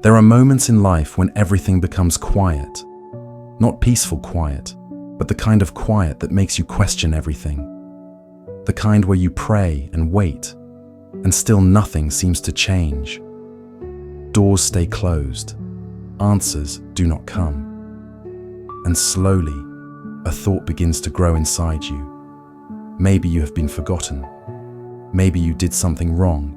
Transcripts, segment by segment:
There are moments in life when everything becomes quiet. Not peaceful quiet, but the kind of quiet that makes you question everything. The kind where you pray and wait, and still nothing seems to change. Doors stay closed, answers do not come. And slowly, a thought begins to grow inside you. Maybe you have been forgotten. Maybe you did something wrong.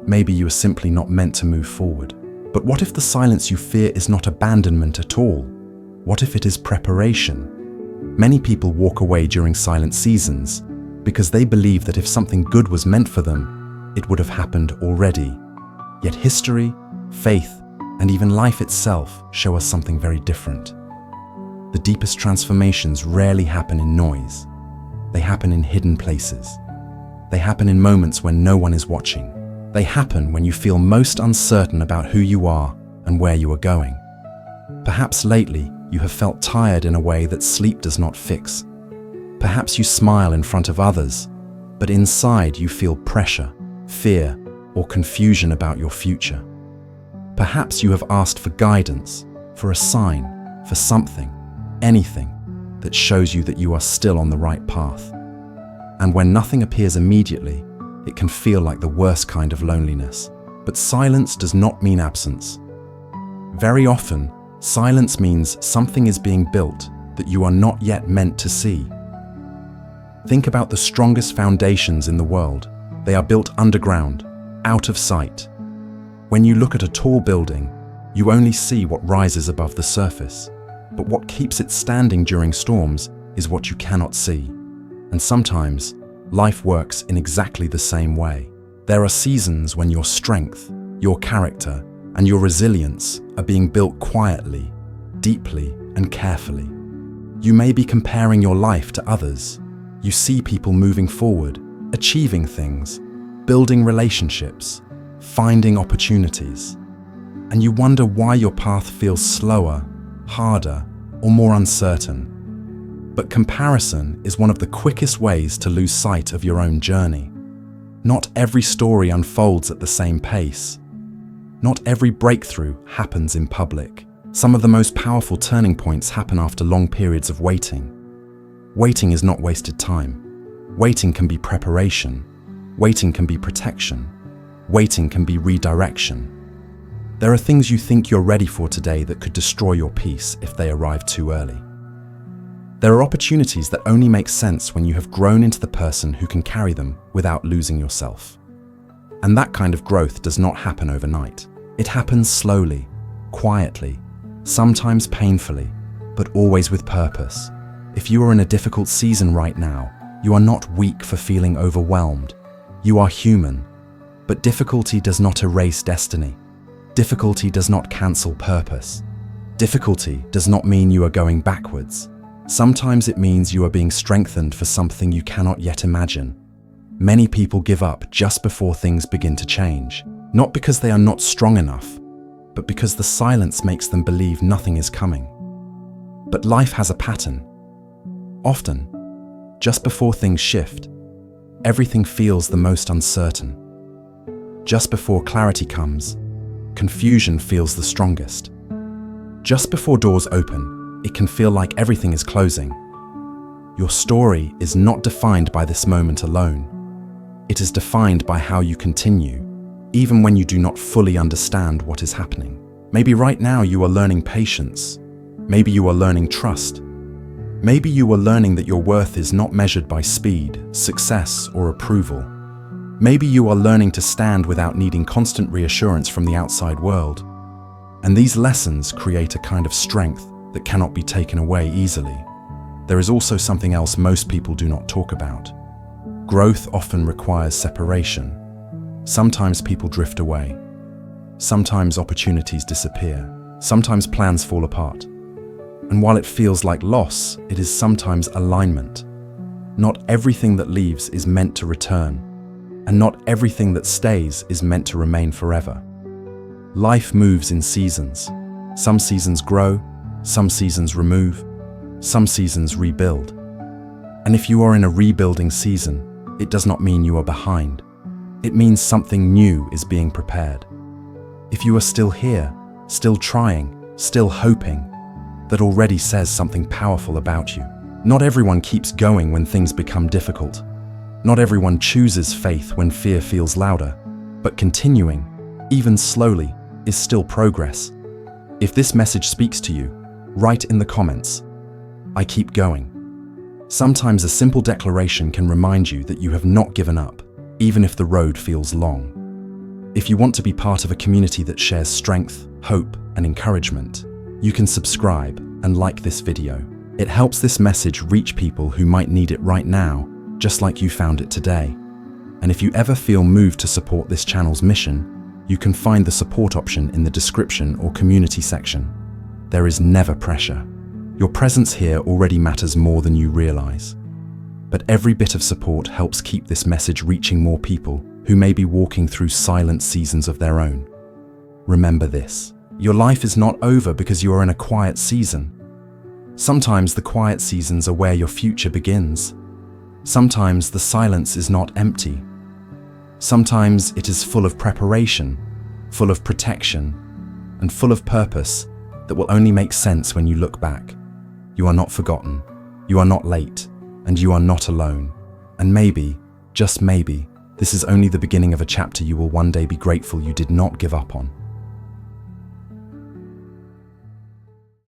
Maybe you are simply not meant to move forward. But what if the silence you fear is not abandonment at all? What if it is preparation? Many people walk away during silent seasons because they believe that if something good was meant for them, it would have happened already. Yet history, faith, and even life itself show us something very different. The deepest transformations rarely happen in noise. They happen in hidden places. They happen in moments when no one is watching. They happen when you feel most uncertain about who you are and where you are going. Perhaps lately you have felt tired in a way that sleep does not fix. Perhaps you smile in front of others, but inside you feel pressure, fear, or confusion about your future. Perhaps you have asked for guidance, for a sign, for something, anything that shows you that you are still on the right path. And when nothing appears immediately, it can feel like the worst kind of loneliness. But silence does not mean absence. Very often, silence means something is being built that you are not yet meant to see. Think about the strongest foundations in the world. They are built underground, out of sight. When you look at a tall building, you only see what rises above the surface. But what keeps it standing during storms is what you cannot see. And sometimes, life works in exactly the same way. There are seasons when your strength, your character, and your resilience are being built quietly, deeply, and carefully. You may be comparing your life to others. You see people moving forward, achieving things, building relationships, finding opportunities. And you wonder why your path feels slower, harder, or more uncertain. But comparison is one of the quickest ways to lose sight of your own journey. Not every story unfolds at the same pace. Not every breakthrough happens in public. Some of the most powerful turning points happen after long periods of waiting. Waiting is not wasted time. Waiting can be preparation. Waiting can be protection. Waiting can be redirection. There are things you think you're ready for today that could destroy your peace if they arrive too early. There are opportunities that only make sense when you have grown into the person who can carry them without losing yourself. And that kind of growth does not happen overnight. It happens slowly, quietly, sometimes painfully, but always with purpose. If you are in a difficult season right now, you are not weak for feeling overwhelmed. You are human. But difficulty does not erase destiny. Difficulty does not cancel purpose. Difficulty does not mean you are going backwards. Sometimes it means you are being strengthened for something you cannot yet imagine. Many people give up just before things begin to change, not because they are not strong enough, but because the silence makes them believe nothing is coming. But life has a pattern. Often, just before things shift, everything feels the most uncertain. Just before clarity comes, confusion feels the strongest. Just before doors open, it can feel like everything is closing. Your story is not defined by this moment alone. It is defined by how you continue, even when you do not fully understand what is happening. Maybe right now you are learning patience. Maybe you are learning trust. Maybe you are learning that your worth is not measured by speed, success, or approval. Maybe you are learning to stand without needing constant reassurance from the outside world. And these lessons create a kind of strength that cannot be taken away easily. There is also something else most people do not talk about. Growth often requires separation. Sometimes people drift away. Sometimes opportunities disappear. Sometimes plans fall apart. And while it feels like loss, it is sometimes alignment. Not everything that leaves is meant to return, and not everything that stays is meant to remain forever. Life moves in seasons. Some seasons grow, some seasons remove, some seasons rebuild. And if you are in a rebuilding season, it does not mean you are behind. It means something new is being prepared. If you are still here, still trying, still hoping, that already says something powerful about you. Not everyone keeps going when things become difficult. Not everyone chooses faith when fear feels louder, but continuing, even slowly, is still progress. If this message speaks to you, write in the comments, "I keep going." Sometimes a simple declaration can remind you that you have not given up, even if the road feels long. If you want to be part of a community that shares strength, hope, and encouragement, you can subscribe and like this video. It helps this message reach people who might need it right now, just like you found it today. And if you ever feel moved to support this channel's mission, you can find the support option in the description or community section. There is never pressure. Your presence here already matters more than you realize. But every bit of support helps keep this message reaching more people who may be walking through silent seasons of their own. Remember this: your life is not over because you are in a quiet season. Sometimes the quiet seasons are where your future begins. Sometimes the silence is not empty. Sometimes it is full of preparation, full of protection, and full of purpose that will only make sense when you look back. You are not forgotten, you are not late, and you are not alone. And maybe, just maybe, this is only the beginning of a chapter you will one day be grateful you did not give up on.